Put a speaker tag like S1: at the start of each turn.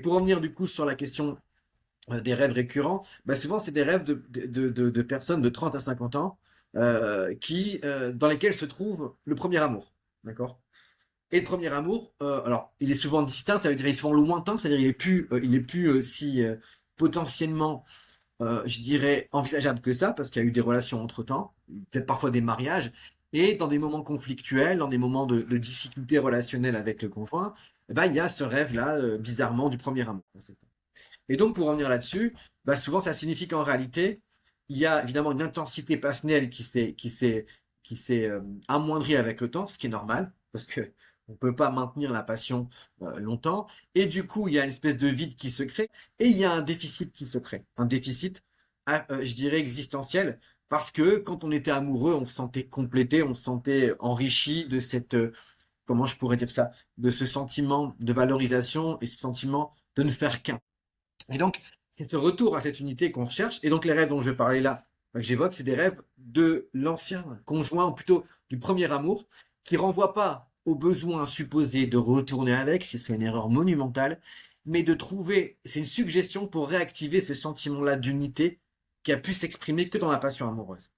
S1: pour revenir du coup sur la question des rêves récurrents, bah, souvent c'est des rêves de personnes de 30 à 50 ans dans lesquels se trouve le premier amour. D'accord? Et le premier amour, alors il est souvent distinct, ça veut dire il est souvent lointain, c'est-à-dire il est plus si potentiellement, je dirais, envisageable que ça, parce qu'il y a eu des relations entre-temps, peut-être parfois des mariages, et dans des moments conflictuels, dans des moments de difficultés relationnelles avec le conjoint, eh ben, il y a ce rêve-là, bizarrement, du premier amour. Et donc, pour revenir là-dessus, bah, souvent, ça signifie qu'en réalité, il y a évidemment une intensité passionnelle qui s'est amoindrie avec le temps, ce qui est normal, parce que on ne peut pas maintenir la passion longtemps. Et du coup, il y a une espèce de vide qui se crée, et il y a un déficit qui se crée. Un déficit, je dirais, existentiel, parce que quand on était amoureux, on se sentait complété, on se sentait enrichi de cette, comment je pourrais dire ça, de ce sentiment de valorisation et ce sentiment de ne faire qu'un. Et donc, c'est ce retour à cette unité qu'on recherche. Et donc, les rêves dont je vais parler là, que j'évoque, c'est des rêves de l'ancien conjoint, ou plutôt du premier amour, qui renvoient pas au besoin supposé de retourner avec, ce serait une erreur monumentale, mais de trouver, c'est une suggestion pour réactiver ce sentiment-là d'unité qui a pu s'exprimer que dans la passion amoureuse.